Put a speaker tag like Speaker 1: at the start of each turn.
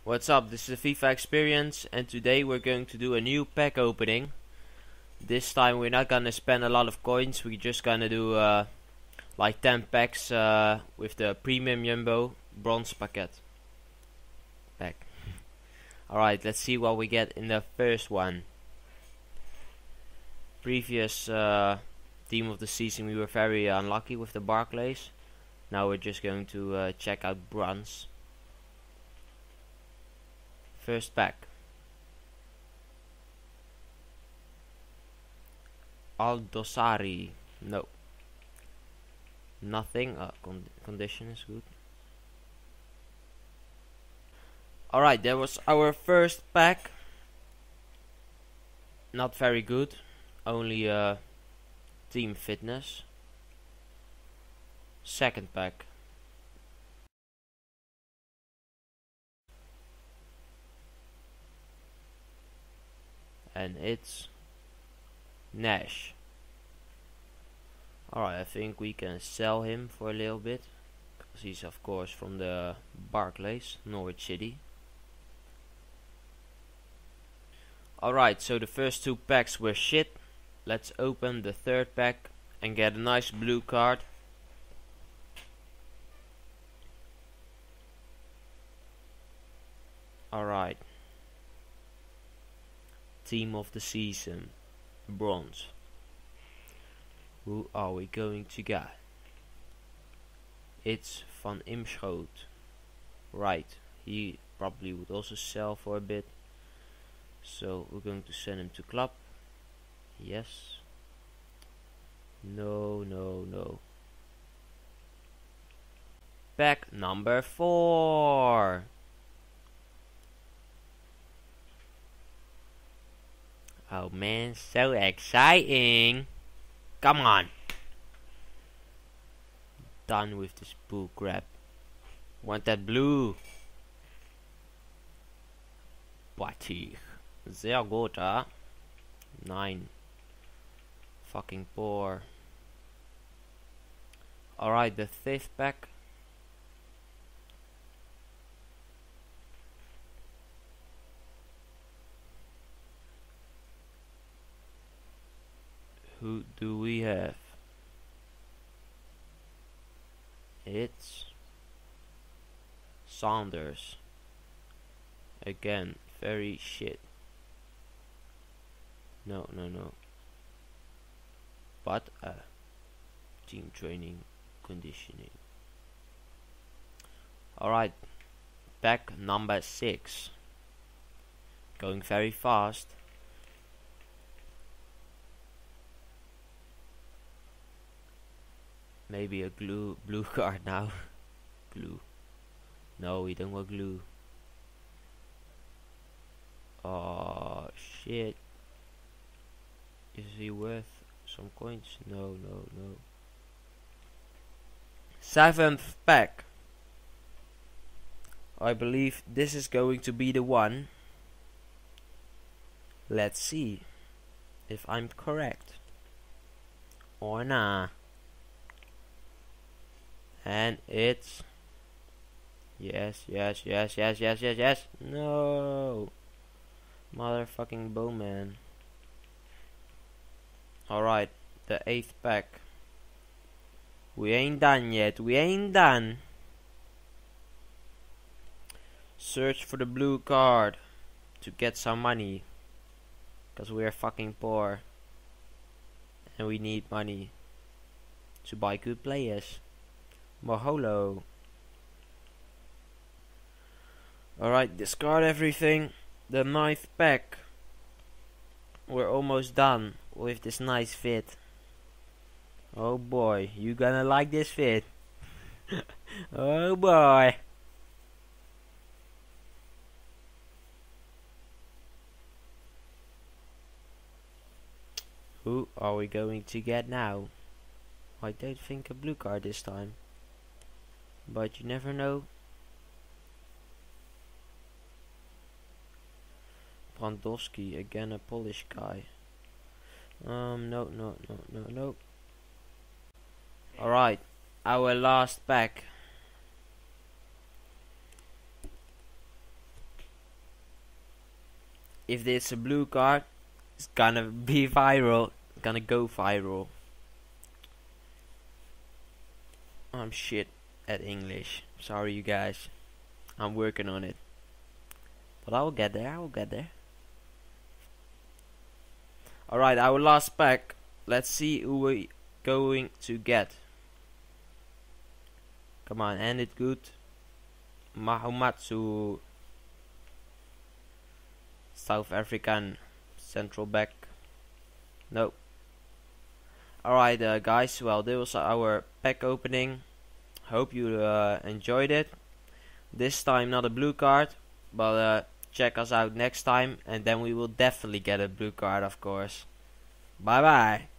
Speaker 1: What's up, this is the FIFA Experience, and today we're going to do a new pack opening. This time we're not gonna spend a lot of coins, we're just gonna do like 10 packs with the premium jumbo bronze pack. Alright, let's see what we get in the first one. Previous team of the season we were very unlucky with the Barclays. Now we're just going to check out bronze. First pack. Aldosari. No. Nothing. Condition is good. Alright, that was our first pack. Not very good. Only team fitness. Second pack. And it's Nash. Alright, I think we can sell him for a little bit, because he's of course from the Barclays, Norwich City. Alright, so the first two packs were shit. Let's open the third pack and get a nice blue card. Alright. Team of the season, bronze. Who are we going to get? It's Van Imschoot. Right, he probably would also sell for a bit. So we're going to send him to club. Yes. No, no, no. Pack number 4. Oh man, so exciting! Come on! Done with this bull crap. Want that blue? Batik. Sehr gut, huh? 9. Fucking poor. Alright, the fifth pack. Who do we have? It's Saunders. Again, very shit. No, no, no. But team training, conditioning. Alright, pack number 6. Going very fast. Maybe a blue card now. Glue. No, we don't want glue. Oh shit. Is he worth some coins? No, no, no. 7th pack. I believe this is going to be the one. Let's see if I'm correct or nah. And it's yes. No, motherfucking Bowman. Alright, the 8th pack. We ain't done yet. We ain't done. Search for the blue card to get some money, cause we are fucking poor and we need money to buy good players. Maholo. Alright, discard everything. The 9th pack. We're almost done with this nice fit. Oh boy, you gonna like this fit. Oh boy. Who are we going to get now? I don't think a blue card this time, but you never know. Brandowski, again a Polish guy. No. Alright, our last pack. if it's a blue card, it's gonna be viral. It's gonna go viral. I'm shit at English. Sorry, you guys. I'm working on it. But I will get there. I will get there. Alright, our last pack. Let's see who we're going to get. Come on, end it good. Mahumatsu. South African central back. Nope. Alright, guys. Well, this was our pack opening. Hope you enjoyed it. This time not a blue card, but check us out next time, and then we will definitely get a blue card, of course. Bye bye.